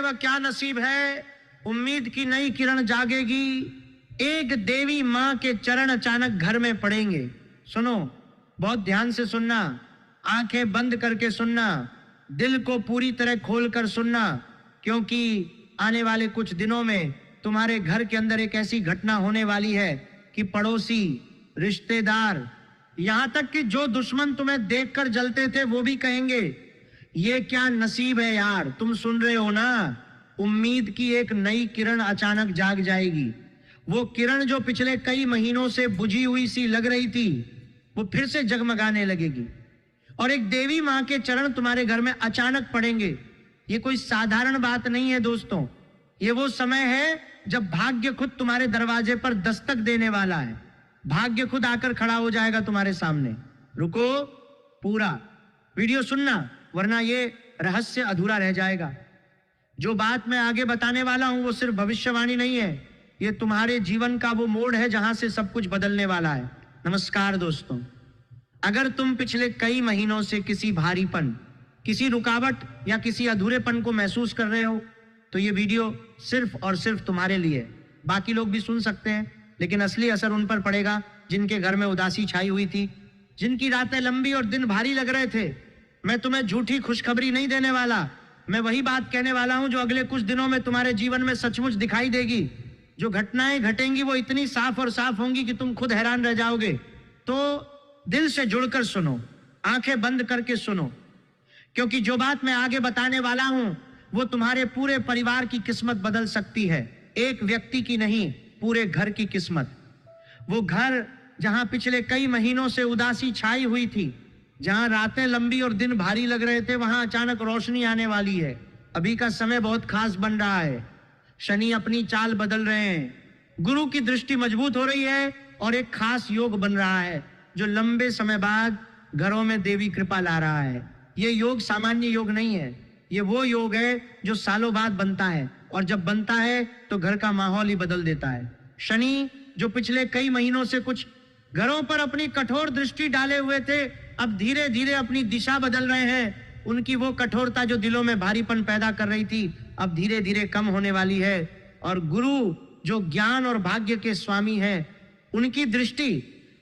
वह क्या नसीब है, उम्मीद की नई किरण जागेगी, एक देवी मां के चरण अचानक घर में पड़ेंगे। सुनो, बहुत ध्यान से सुनना, आंखें बंद करके सुनना, दिल को पूरी तरह खोलकर सुनना, क्योंकि आने वाले कुछ दिनों में तुम्हारे घर के अंदर एक ऐसी घटना होने वाली है कि पड़ोसी, रिश्तेदार, यहां तक कि जो दुश्मन तुम्हें देखकर जलते थे वो भी कहेंगे ये क्या नसीब है यार। तुम सुन रहे हो ना, उम्मीद की एक नई किरण अचानक जाग जाएगी। वो किरण जो पिछले कई महीनों से बुझी हुई सी लग रही थी, वो फिर से जगमगाने लगेगी और एक देवी मां के चरण तुम्हारे घर में अचानक पड़ेंगे। ये कोई साधारण बात नहीं है दोस्तों, ये वो समय है जब भाग्य खुद तुम्हारे दरवाजे पर दस्तक देने वाला है। भाग्य खुद आकर खड़ा हो जाएगा तुम्हारे सामने। रुको, पूरा वीडियो सुनना, वरना ये रहस्य अधूरा रह जाएगा। जो बात मैं आगे बताने वाला हूं वो सिर्फ भविष्यवाणी नहीं है, ये तुम्हारे जीवन का वो मोड़ है जहां से सब कुछ बदलने वाला है। नमस्कार दोस्तों, अगर तुम पिछले कई महीनों से किसी भारीपन, किसी रुकावट या किसी अधूरेपन को महसूस कर रहे हो तो ये वीडियो सिर्फ और सिर्फ तुम्हारे लिए। बाकी लोग भी सुन सकते हैं, लेकिन असली असर उन पर पड़ेगा जिनके घर में उदासी छाई हुई थी, जिनकी रातें लंबी और दिन भारी लग रहे थे। मैं तुम्हें झूठी खुशखबरी नहीं देने वाला, मैं वही बात कहने वाला हूं जो अगले कुछ दिनों में तुम्हारे जीवन में सचमुच दिखाई देगी। जो घटनाएं घटेंगी वो इतनी साफ और साफ होंगी कि तुम खुद हैरान रह जाओगे। तो दिल से जुड़कर सुनो, आंखें बंद करके सुनो, क्योंकि जो बात मैं आगे बताने वाला हूं वो तुम्हारे पूरे परिवार की किस्मत बदल सकती है। एक व्यक्ति की नहीं, पूरे घर की किस्मत। वो घर जहां पिछले कई महीनों से उदासी छाई हुई थी, जहां रातें लंबी और दिन भारी लग रहे थे, वहां अचानक रोशनी आने वाली है। अभी का समय बहुत खास बन रहा है। शनि अपनी चाल बदल रहे हैं, गुरु की दृष्टि मजबूत हो रही है और एक खास योग बन रहा है जो लंबे समय बाद घरों में देवी कृपा ला रहा है। ये योग सामान्य योग नहीं है, ये वो योग है जो सालों बाद बनता है, और जब बनता है तो घर का माहौल ही बदल देता है। शनि जो पिछले कई महीनों से कुछ घरों पर अपनी कठोर दृष्टि डाले हुए थे, अब धीरे धीरे अपनी दिशा बदल रहे हैं। उनकी वो कठोरता जो दिलों में भारीपन पैदा कर रही थी, अब धीरे धीरे कम होने वाली है। और गुरु जो ज्ञान और भाग्य के स्वामी हैं, उनकी दृष्टि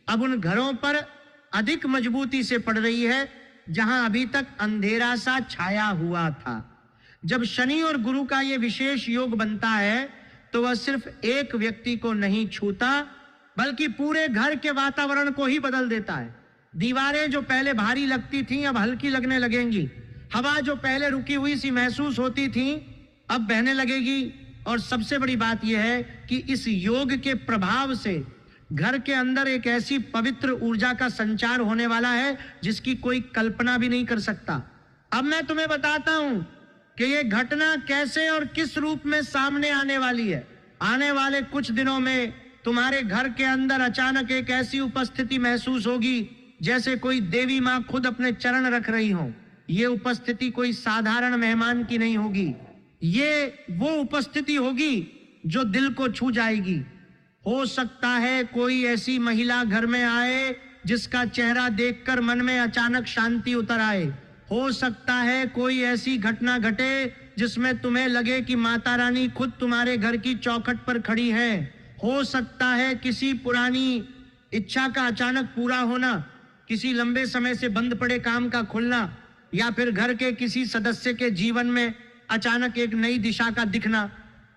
अब उन घरों पर अधिक मजबूती से पड़ रही है जहां अभी तक अंधेरा सा छाया हुआ था। जब शनि और गुरु का ये विशेष योग बनता है तो वह सिर्फ एक व्यक्ति को नहीं छूता, बल्कि पूरे घर के वातावरण को ही बदल देता है। दीवारें जो पहले भारी लगती थीं अब हल्की लगने लगेंगी। हवा जो पहले रुकी हुई सी महसूस होती थी अब बहने लगेगी। और सबसे बड़ी बात यह है कि इस योग के प्रभाव से घर के अंदर एक ऐसी पवित्र ऊर्जा का संचार होने वाला है जिसकी कोई कल्पना भी नहीं कर सकता। अब मैं तुम्हें बताता हूं कि यह घटना कैसे और किस रूप में सामने आने वाली है। आने वाले कुछ दिनों में तुम्हारे घर के अंदर अचानक एक ऐसी उपस्थिति महसूस होगी जैसे कोई देवी मां खुद अपने चरण रख रही हो। ये उपस्थिति कोई साधारण मेहमान की नहीं होगी, ये वो उपस्थिति होगी जो दिल को छू जाएगी। हो सकता है कोई ऐसी महिला घर में आए जिसका चेहरा देखकर मन में अचानक शांति उतर आए। हो सकता है कोई ऐसी घटना घटे जिसमें तुम्हें लगे कि माता रानी खुद तुम्हारे घर की चौखट पर खड़ी है। हो सकता है किसी पुरानी इच्छा का अचानक पूरा होना, किसी लंबे समय से बंद पड़े काम का खुलना, या फिर घर के किसी सदस्य के जीवन में अचानक एक नई दिशा का दिखना।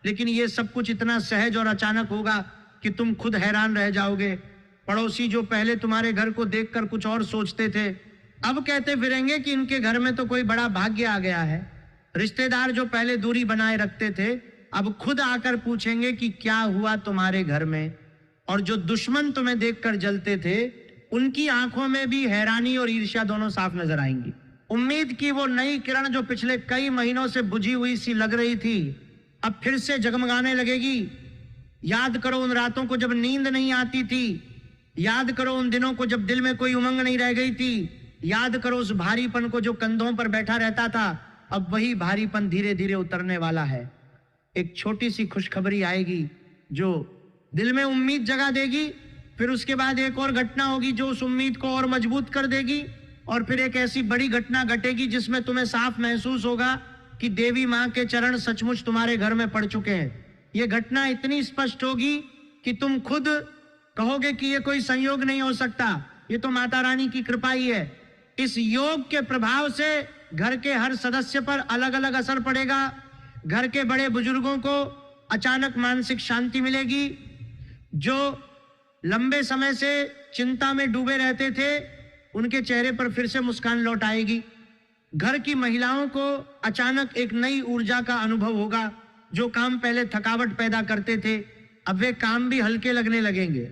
लेकिन ये सब कुछ इतना सहज और अचानक होगा कि तुम खुद हैरान रह जाओगे। पड़ोसी जो पहले तुम्हारे घर को देखकर कुछ और सोचते थे, अब कहते फिरेंगे कि इनके घर में तो कोई बड़ा भाग्य आ गया है। रिश्तेदार जो पहले दूरी बनाए रखते थे, अब खुद आकर पूछेंगे कि क्या हुआ तुम्हारे घर में। और जो दुश्मन तुम्हें देखकर जलते थे, उनकी आंखों में भी हैरानी और ईर्ष्या दोनों साफ नजर आएंगी। उम्मीद की वो नई किरण जो पिछले कई महीनों से बुझी हुई सी लग रही थी, अब फिर से जगमगाने लगेगी। याद करो उन रातों को जब नींद नहीं आती थी, याद करो उन दिनों को जब दिल में कोई उमंग नहीं रह गई थी, याद करो उस भारीपन को जो कंधों पर बैठा रहता था। अब वही भारीपन धीरे धीरे उतरने वाला है। एक छोटी सी खुशखबरी आएगी जो दिल में उम्मीद जगा देगी। फिर उसके बाद एक और घटना होगी जो उस उम्मीद को और मजबूत कर देगी। और फिर एक ऐसी बड़ी घटना घटेगी जिसमें तुम्हें साफ महसूस होगा कि देवी मां के चरण सचमुच तुम्हारे घर में पड़ चुके हैं। ये घटना इतनी स्पष्ट होगी कि तुम खुद कहोगे कि ये कोई संयोग नहीं हो सकता, ये तो माता रानी की कृपा ही है। इस योग के प्रभाव से घर के हर सदस्य पर अलग अलग असर पड़ेगा। घर के बड़े बुजुर्गों को अचानक मानसिक शांति मिलेगी। जो लंबे समय से चिंता में डूबे रहते थे, उनके चेहरे पर फिर से मुस्कान लौट आएगी। घर की महिलाओं को अचानक एक नई ऊर्जा का अनुभव होगा। जो काम पहले थकावट पैदा करते थे, अब वे काम भी हल्के लगने लगेंगे।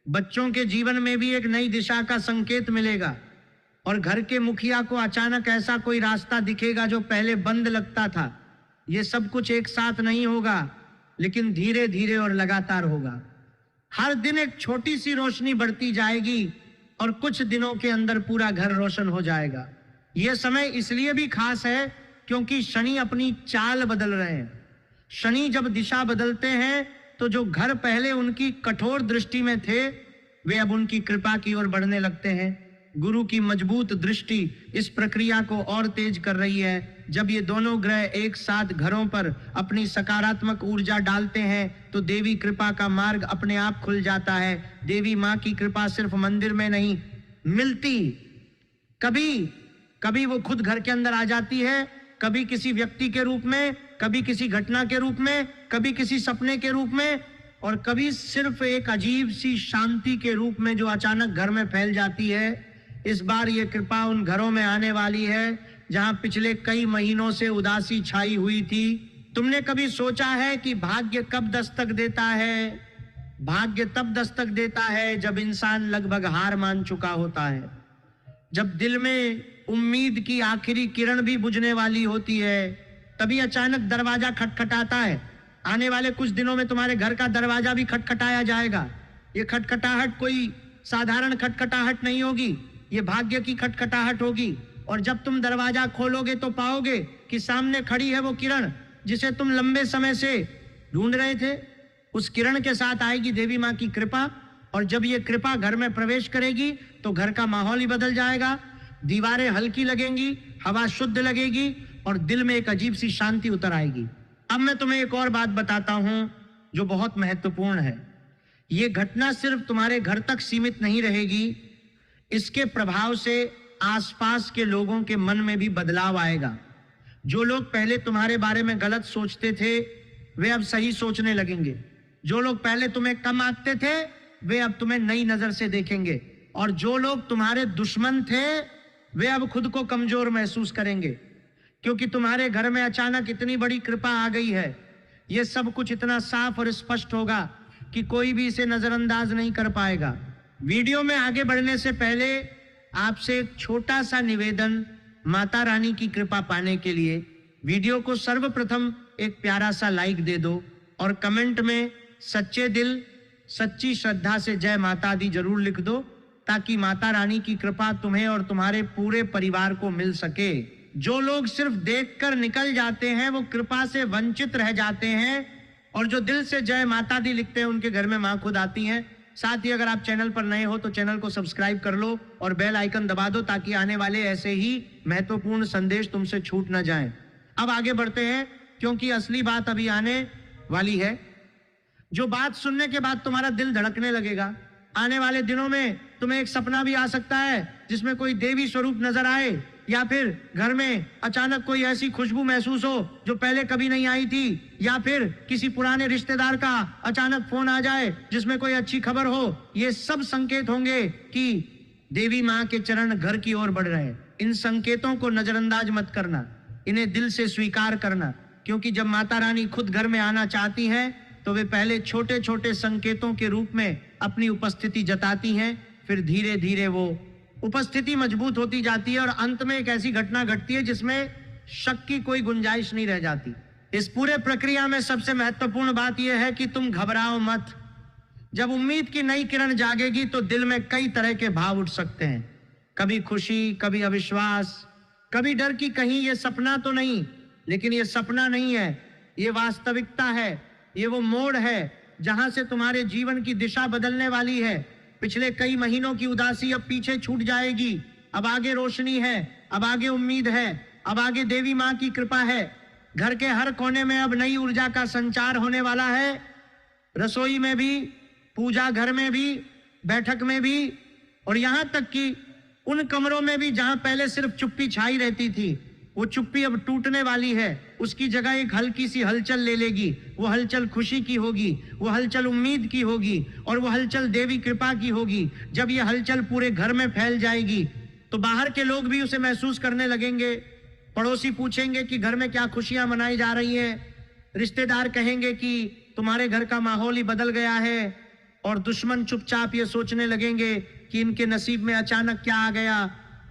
बच्चों के जीवन में भी एक नई दिशा का संकेत मिलेगा और घर के मुखिया को अचानक ऐसा कोई रास्ता दिखेगा जो पहले बंद लगता था। ये सब कुछ एक साथ नहीं होगा, लेकिन धीरे धीरे और लगातार होगा। हर दिन एक छोटी सी रोशनी बढ़ती जाएगी और कुछ दिनों के अंदर पूरा घर रोशन हो जाएगा। यह समय इसलिए भी खास है क्योंकि शनि अपनी चाल बदल रहे हैं। शनि जब दिशा बदलते हैं तो जो घर पहले उनकी कठोर दृष्टि में थे, वे अब उनकी कृपा की ओर बढ़ने लगते हैं। गुरु की मजबूत दृष्टि इस प्रक्रिया को और तेज कर रही है। जब ये दोनों ग्रह एक साथ घरों पर अपनी सकारात्मक ऊर्जा डालते हैं तो देवी कृपा का मार्ग अपने आप खुल जाता है। देवी माँ की कृपा सिर्फ मंदिर में नहीं मिलती, कभी कभी वो खुद घर के अंदर आ जाती है, कभी किसी व्यक्ति के रूप में, कभी किसी घटना के रूप में, कभी किसी सपने के रूप में, और कभी सिर्फ एक अजीब सी शांति के रूप में जो अचानक घर में फैल जाती है। इस बार ये कृपा उन घरों में आने वाली है जहां पिछले कई महीनों से उदासी छाई हुई थी। तुमने कभी सोचा है कि भाग्य कब दस्तक देता है? भाग्य तब दस्तक देता है जब इंसान लगभग हार मान चुका होता है, जब दिल में उम्मीद की आखिरी किरण भी बुझने वाली होती है। तभी अचानक दरवाजा खटखटाता है। आने वाले कुछ दिनों में तुम्हारे घर का दरवाजा भी खटखटाया जाएगा। ये खटखटाहट कोई साधारण खटखटाहट नहीं होगी, ये भाग्य की खटखटाहट होगी। और जब तुम दरवाजा खोलोगे तो पाओगे कि सामने खड़ी है वो किरण जिसे तुम लंबे समय से ढूंढ रहे थे। उस किरण के साथ आएगी देवी माँ की कृपा, और जब ये कृपा घर में प्रवेश करेगी तो घर का माहौल ही बदल जाएगा। दीवारें हल्की लगेंगी, हवा शुद्ध लगेगी और दिल में एक अजीब सी शांति उतर आएगी। अब मैं तुम्हें एक और बात बताता हूं जो बहुत महत्वपूर्ण है। ये घटना सिर्फ तुम्हारे घर तक सीमित नहीं रहेगी, इसके प्रभाव से आसपास के लोगों के मन में भी बदलाव आएगा। जो लोग पहले तुम्हारे बारे में गलत सोचते थे, वे अब सही सोचने लगेंगे। जो लोग पहले तुम्हें कम आंकते थे, वे अब तुम्हें नई नजर से देखेंगे। और जो लोग तुम्हारे दुश्मन थे, वे अब खुद को कमजोर महसूस करेंगे, क्योंकि तुम्हारे घर में अचानक इतनी बड़ी कृपा आ गई है। यह सब कुछ इतना साफ और स्पष्ट होगा कि कोई भी इसे नजरअंदाज नहीं कर पाएगा। वीडियो में आगे बढ़ने से पहले आपसे एक छोटा सा निवेदन। माता रानी की कृपा पाने के लिए वीडियो को सर्वप्रथम एक प्यारा सा लाइक दे दो और कमेंट में सच्चे दिल सच्ची श्रद्धा से जय माता दी जरूर लिख दो, ताकि माता रानी की कृपा तुम्हें और तुम्हारे पूरे परिवार को मिल सके। जो लोग सिर्फ देखकर निकल जाते हैं वो कृपा से वंचित रह जाते हैं, और जो दिल से जय माता दी लिखते हैं उनके घर में मां खुद आती हैं। साथ ही अगर आप चैनल पर नए हो तो चैनल को सब्सक्राइब कर लो और बेल आइकन दबा दो, ताकि आने वाले ऐसे ही महत्वपूर्ण संदेश तुमसे छूट न जाएं। अब आगे बढ़ते हैं, क्योंकि असली बात अभी आने वाली है। जो बात सुनने के बाद तुम्हारा दिल धड़कने लगेगा। आने वाले दिनों में तुम्हें एक सपना भी आ सकता है जिसमें कोई देवी स्वरूप नजर आए, या फिर घर में अचानक कोई ऐसी खुशबू महसूस हो जो पहले कभी नहीं आई थी, या फिर किसी पुराने रिश्तेदार का अचानक फोन आ जाए जिसमें कोई अच्छी खबर हो। ये सब संकेत होंगे कि देवी माँ के चरण घर की ओर बढ़ रहे हैं। इन संकेतों को नजरअंदाज मत करना, इन्हें दिल से स्वीकार करना, क्योंकि जब माता रानी खुद घर में आना चाहती हैं तो वे पहले छोटे छोटे संकेतों के रूप में अपनी उपस्थिति जताती हैं, फिर धीरे धीरे वो उपस्थिति मजबूत होती जाती है और अंत में एक ऐसी घटना घटती है जिसमें शक की कोई गुंजाइश नहीं रह जाती। इस पूरे प्रक्रिया में सबसे महत्वपूर्ण बात यह है कि तुम घबराओ मत। जब उम्मीद की नई किरण जागेगी तो दिल में कई तरह के भाव उठ सकते हैं, कभी खुशी, कभी अविश्वास, कभी डर कि कहीं ये सपना तो नहीं। लेकिन ये सपना नहीं है, ये वास्तविकता है। ये वो मोड़ है जहां से तुम्हारे जीवन की दिशा बदलने वाली है। पिछले कई महीनों की उदासी अब पीछे छूट जाएगी। अब आगे रोशनी है, अब आगे उम्मीद है, अब आगे देवी माँ की कृपा है। घर के हर कोने में अब नई ऊर्जा का संचार होने वाला है। रसोई में भी, पूजा घर में भी, बैठक में भी, और यहां तक कि उन कमरों में भी जहां पहले सिर्फ चुप्पी छाई रहती थी, वो चुप्पी अब टूटने वाली है। उसकी जगह एक हल्की सी हलचल ले लेगी। वो हलचल खुशी की होगी, वो हलचल उम्मीद की होगी, और वो हलचल देवी कृपा की होगी। जब ये हलचल पूरे घर में फैल जाएगी तो बाहर के लोग भी उसे महसूस करने लगेंगे। पड़ोसी पूछेंगे कि घर में क्या खुशियां मनाई जा रही हैं। रिश्तेदार कहेंगे कि तुम्हारे घर का माहौल ही बदल गया है। और दुश्मन चुपचाप ये सोचने लगेंगे कि इनके नसीब में अचानक क्या आ गया।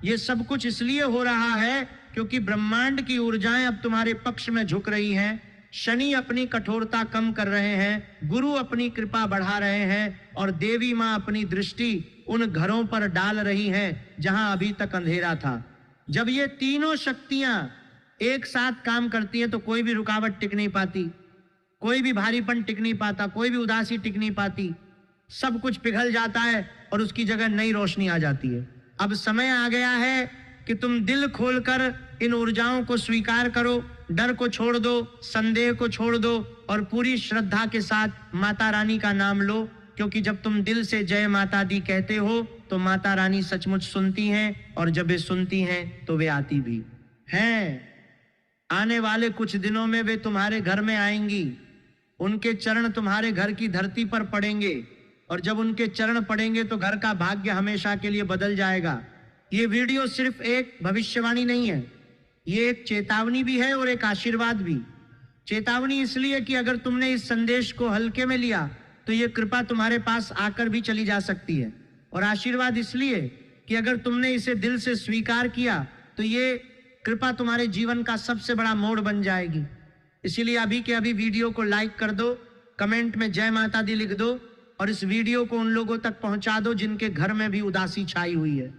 ये सब कुछ इसलिए हो रहा है क्योंकि ब्रह्मांड की ऊर्जाएं अब तुम्हारे पक्ष में झुक रही हैं। शनि अपनी कठोरता कम कर रहे हैं, गुरु अपनी कृपा बढ़ा रहे हैं, और देवी मां अपनी दृष्टि उन घरों पर डाल रही हैं जहां अभी तक अंधेरा था। जब ये तीनों शक्तियां एक साथ काम करती हैं तो कोई भी रुकावट टिक नहीं पाती, कोई भी भारीपन टिक नहीं पाता, कोई भी उदासी टिक नहीं पाती। सब कुछ पिघल जाता है और उसकी जगह नई रोशनी आ जाती है। अब समय आ गया है कि तुम दिल खोलकर इन ऊर्जाओं को स्वीकार करो। डर को छोड़ दो, संदेह को छोड़ दो, और पूरी श्रद्धा के साथ माता रानी का नाम लो। क्योंकि जब तुम दिल से जय माता दी कहते हो तो माता रानी सचमुच सुनती हैं, और जब वे सुनती हैं तो वे आती भी हैं। आने वाले कुछ दिनों में वे तुम्हारे घर में आएंगी। उनके चरण तुम्हारे घर की धरती पर पड़ेंगे, और जब उनके चरण पड़ेंगे तो घर का भाग्य हमेशा के लिए बदल जाएगा। ये वीडियो सिर्फ एक भविष्यवाणी नहीं है, ये एक चेतावनी भी है और एक आशीर्वाद भी। चेतावनी इसलिए कि अगर तुमने इस संदेश को हल्के में लिया तो ये कृपा तुम्हारे पास आकर भी चली जा सकती है, और आशीर्वाद इसलिए कि अगर तुमने इसे दिल से स्वीकार किया तो ये कृपा तुम्हारे जीवन का सबसे बड़ा मोड़ बन जाएगी। इसीलिए अभी के अभी वीडियो को लाइक कर दो, कमेंट में जय माता दी लिख दो, और इस वीडियो को उन लोगों तक पहुंचा दो जिनके घर में भी उदासी छाई हुई है।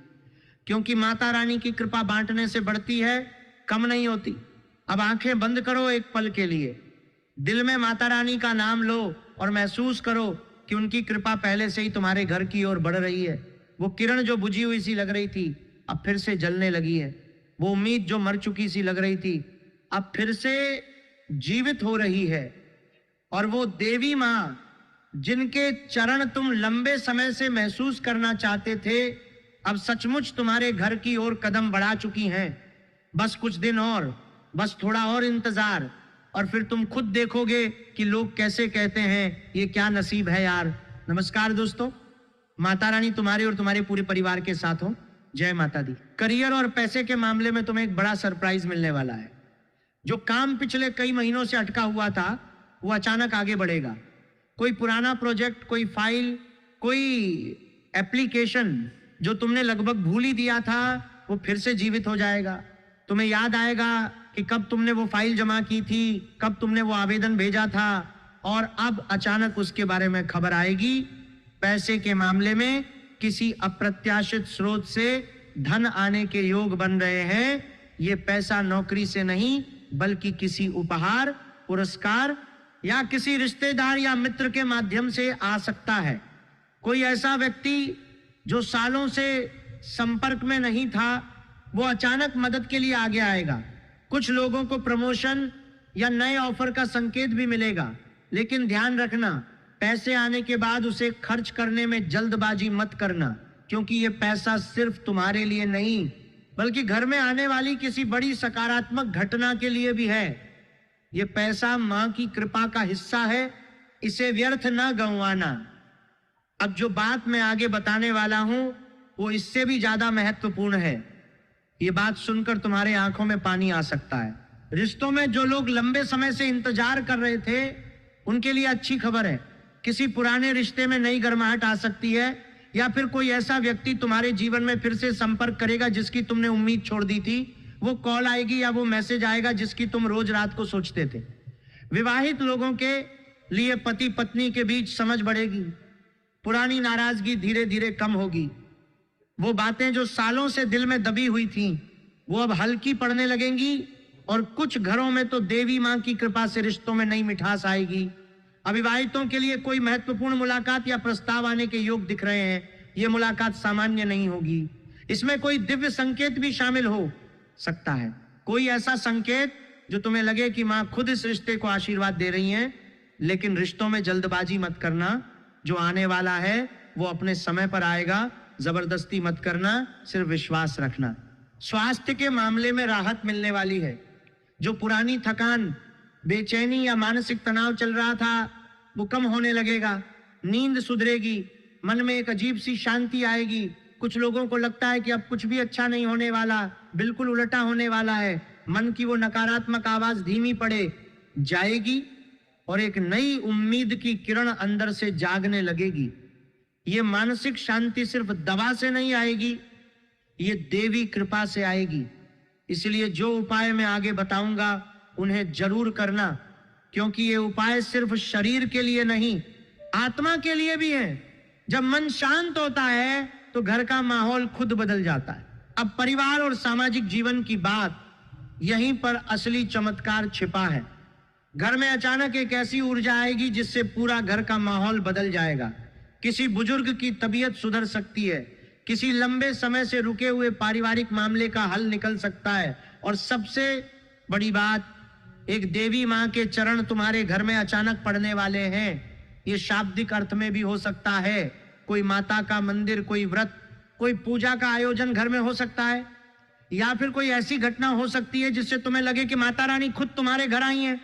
क्योंकि माता रानी की कृपा बांटने से बढ़ती है, कम नहीं होती। अब आंखें बंद करो एक पल के लिए, दिल में माता रानी का नाम लो और महसूस करो कि उनकी कृपा पहले से ही तुम्हारे घर की ओर बढ़ रही है। वो किरण जो बुझी हुई सी लग रही थी अब फिर से जलने लगी है। वो उम्मीद जो मर चुकी सी लग रही थी अब फिर से जीवित हो रही है। और वो देवी मां जिनके चरण तुम लंबे समय से महसूस करना चाहते थे, अब सचमुच तुम्हारे घर की ओर कदम बढ़ा चुकी हैं। बस कुछ दिन और, बस थोड़ा और इंतजार, और फिर तुम खुद देखोगे कि लोग कैसे कहते हैं ये क्या नसीब है यार। नमस्कार दोस्तों, माता रानी तुम्हारे और तुम्हारे पूरे परिवार के साथ हो। जय माता दी। करियर और पैसे के मामले में तुम्हें एक बड़ा सरप्राइज मिलने वाला है। जो काम पिछले कई महीनों से अटका हुआ था वो अचानक आगे बढ़ेगा। कोई पुराना प्रोजेक्ट, कोई फाइल, कोई एप्लीकेशन जो तुमने लगभग भूल ही दिया था वो फिर से जीवित हो जाएगा। तुम्हें याद आएगा कि कब तुमने वो फाइल जमा की थी, कब तुमने वो आवेदन भेजा था, और अब अचानक उसके बारे में खबर आएगी। पैसे के मामले में किसी अप्रत्याशित स्रोत से धन आने के योग बन रहे हैं। ये पैसा नौकरी से नहीं बल्कि किसी उपहार, पुरस्कार या किसी रिश्तेदार या मित्र के माध्यम से आ सकता है। कोई ऐसा व्यक्ति जो सालों से संपर्क में नहीं था वो अचानक मदद के लिए आगे आएगा। कुछ लोगों को प्रमोशन या नए ऑफर का संकेत भी मिलेगा, लेकिन ध्यान रखना पैसे आने के बाद उसे खर्च करने में जल्दबाजी मत करना, क्योंकि ये पैसा सिर्फ तुम्हारे लिए नहीं बल्कि घर में आने वाली किसी बड़ी सकारात्मक घटना के लिए भी है। ये पैसा मां की कृपा का हिस्सा है, इसे व्यर्थ ना गंवाना। अब जो बात मैं आगे बताने वाला हूं वो इससे भी ज्यादा महत्वपूर्ण है। ये बात सुनकर तुम्हारे आंखों में पानी आ सकता है। रिश्तों में जो लोग लंबे समय से इंतजार कर रहे थे उनके लिए अच्छी खबर है। किसी पुराने रिश्ते में नई गर्माहट आ सकती है, या फिर कोई ऐसा व्यक्ति तुम्हारे जीवन में फिर से संपर्क करेगा जिसकी तुमने उम्मीद छोड़ दी थी। वो कॉल आएगी या वो मैसेज आएगा जिसकी तुम रोज रात को सोचते थे। विवाहित लोगों के लिए पति पत्नी के बीच समझ बढ़ेगी। पुरानी नाराजगी धीरे धीरे कम होगी। वो बातें जो सालों से दिल में दबी हुई थी वो अब हल्की पड़ने लगेंगी, और कुछ घरों में तो देवी मां की कृपा से रिश्तों में नई मिठास आएगी। अविवाहितों के लिए कोई महत्वपूर्ण मुलाकात या प्रस्ताव आने के योग दिख रहे हैं। ये मुलाकात सामान्य नहीं होगी, इसमें कोई दिव्य संकेत भी शामिल हो सकता है। कोई ऐसा संकेत जो तुम्हें लगे कि माँ खुद इस रिश्ते को आशीर्वाद दे रही हैं, लेकिन रिश्तों में जल्दबाजी मत करना। जो आने वाला है वो अपने समय पर आएगा, जबरदस्ती मत करना, सिर्फ विश्वास रखना। स्वास्थ्य के मामले में राहत मिलने वाली है। जो पुरानी थकान, बेचैनी या मानसिक तनाव चल रहा था वो कम होने लगेगा। नींद सुधरेगी, मन में एक अजीब सी शांति आएगी। कुछ लोगों को लगता है कि अब कुछ भी अच्छा नहीं होने वाला, बिल्कुल उल्टा होने वाला है। मन की वो नकारात्मक आवाज धीमी पड़े जाएगी और एक नई उम्मीद की किरण अंदर से जागने लगेगी। ये मानसिक शांति सिर्फ दवा से नहीं आएगी, ये देवी कृपा से आएगी। इसलिए जो उपाय मैं आगे बताऊंगा उन्हें जरूर करना, क्योंकि ये उपाय सिर्फ शरीर के लिए नहीं, आत्मा के लिए भी है। जब मन शांत होता है तो घर का माहौल खुद बदल जाता है। अब परिवार और सामाजिक जीवन की बात, यहीं पर असली चमत्कार छिपा है। घर में अचानक एक ऐसी ऊर्जा आएगी जिससे पूरा घर का माहौल बदल जाएगा। किसी बुजुर्ग की तबीयत सुधर सकती है, किसी लंबे समय से रुके हुए पारिवारिक मामले का हल निकल सकता है, और सबसे बड़ी बात, एक देवी मां के चरण तुम्हारे घर में अचानक पड़ने वाले हैं। ये शाब्दिक अर्थ में भी हो सकता है। कोई माता का मंदिर, कोई व्रत, कोई पूजा का आयोजन घर में हो सकता है, या फिर कोई ऐसी घटना हो सकती है जिससे तुम्हें लगे कि माता रानी खुद तुम्हारे घर आई हैं।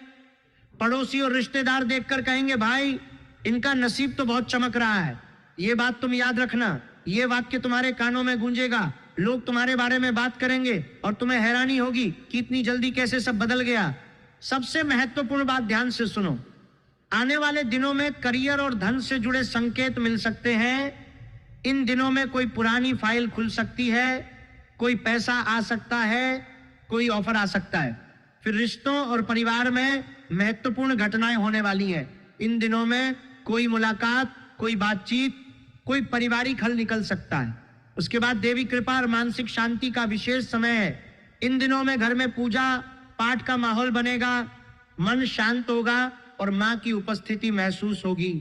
पड़ोसी और रिश्तेदार देखकर कहेंगे, भाई इनका नसीब तो बहुत चमक रहा है। ये बात तुम याद रखना, ये वाक्य तुम्हारे कानों में गूंजेगा। लोग तुम्हारे बारे में बात करेंगे और तुम्हें हैरानी होगी कि इतनी जल्दी कैसे सब बदल गया। सबसे महत्वपूर्ण बात ध्यान से सुनो, आने वाले दिनों में करियर और धन से जुड़े संकेत मिल सकते हैं। इन दिनों में कोई पुरानी फाइल खुल सकती है, कोई पैसा आ सकता है, कोई ऑफर आ सकता है। फिर रिश्तों और परिवार में महत्वपूर्ण घटनाएं होने वाली हैं। इन दिनों में कोई मुलाकात, कोई बातचीत, कोई पारिवारिक हल निकल सकता है। उसके बाद देवी कृपा और मानसिक शांति का विशेष समय है। इन दिनों में घर में पूजा पाठ का माहौल बनेगा, मन शांत होगा और मां की उपस्थिति महसूस होगी।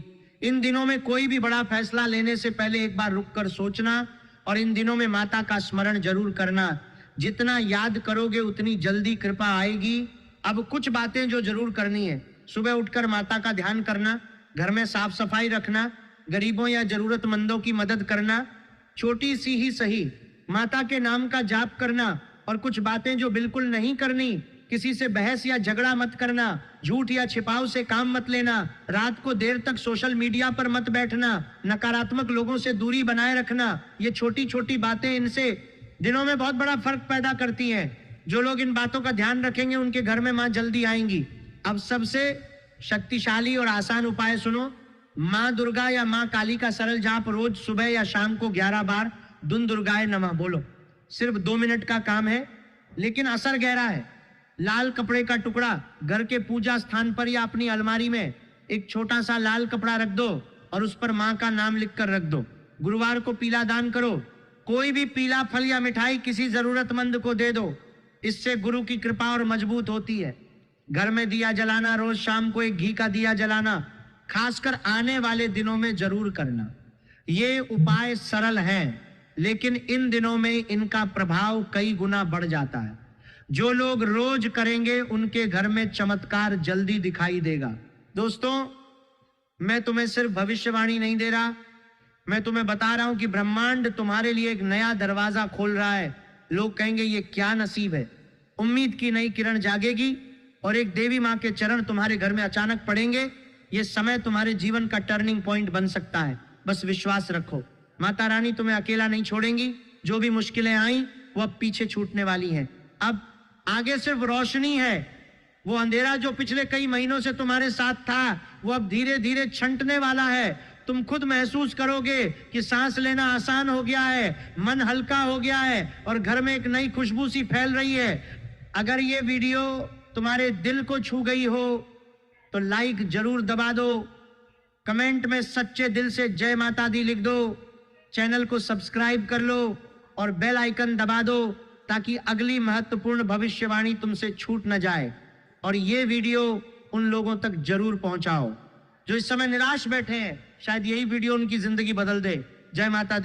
इन दिनों में कोई भी बड़ा फैसला लेने से पहले एक बार रुककर सोचना, और इन दिनों में माता का स्मरण जरूर करना। जितना याद करोगे उतनी जल्दी कृपा आएगी। अब कुछ बातें जो जरूर करनी है, सुबह उठकर माता का ध्यान करना, घर में साफ सफाई रखना, गरीबों या जरूरतमंदों की मदद करना, छोटी सी ही सही माता के नाम का जाप करना। और कुछ बातें जो बिल्कुल नहीं करनी, किसी से बहस या झगड़ा मत करना, झूठ या छिपाव से काम मत लेना, रात को देर तक सोशल मीडिया पर मत बैठना, नकारात्मक लोगों से दूरी बनाए रखना। ये छोटी छोटी बातें इनसे दिनों में बहुत बड़ा फर्क पैदा करती हैं। जो लोग इन बातों का ध्यान रखेंगे उनके घर में मां जल्दी आएंगी। अब सबसे शक्तिशाली और आसान उपाय सुनो। मां दुर्गा या मां काली का सरल जाप रोज सुबह या शाम को 11 बार दुन दुर्गाए नमः बोलो। सिर्फ 2 मिनट का काम है, लेकिन असर गहरा है। लाल कपड़े का टुकड़ा घर के पूजा स्थान पर या अपनी अलमारी में एक छोटा सा लाल कपड़ा रख दो और उस पर मां का नाम लिखकर रख दो। गुरुवार को पीला दान करो। कोई भी पीला फल या मिठाई किसी जरूरतमंद को दे दो। इससे गुरु की कृपा और मजबूत होती है। घर में दिया जलाना, रोज शाम को एक घी का दिया जलाना, खासकर आने वाले दिनों में जरूर करना। ये उपाय सरल हैं, लेकिन इन दिनों में इनका प्रभाव कई गुना बढ़ जाता है। जो लोग रोज करेंगे उनके घर में चमत्कार जल्दी दिखाई देगा। दोस्तों, मैं तुम्हें सिर्फ भविष्यवाणी नहीं दे रहा, मैं तुम्हें बता रहा हूं कि ब्रह्मांड तुम्हारे लिए एक नया दरवाजा खोल रहा है। लोग कहेंगे ये क्या नसीब है। उम्मीद की नई किरण जागेगी और एक देवी मां के चरण तुम्हारे घर में अचानक पड़ेंगे। ये समय तुम्हारे जीवन का टर्निंग पॉइंट बन सकता है। बस विश्वास रखो, माता रानी तुम्हें अकेला नहीं छोड़ेंगी। जो भी मुश्किलें आई वो अब पीछे छूटने वाली हैं। अब आगे सिर्फ रोशनी है। वो अंधेरा जो पिछले कई महीनों से तुम्हारे साथ था वो अब धीरे धीरे छंटने वाला है। तुम खुद महसूस करोगे कि सांस लेना आसान हो गया है, मन हल्का हो गया है और घर में एक नई खुशबू सी फैल रही है। अगर ये वीडियो तुम्हारे दिल को छू गई हो तो लाइक जरूर दबा दो, कमेंट में सच्चे दिल से जय माता दी लिख दो, चैनल को सब्सक्राइब कर लो और बेल आइकन दबा दो ताकि अगली महत्वपूर्ण भविष्यवाणी तुमसे छूट न जाए। और ये वीडियो उन लोगों तक जरूर पहुंचाओ जो इस समय निराश बैठे हैं। शायद यही वीडियो उनकी जिंदगी बदल दे। जय माता दी।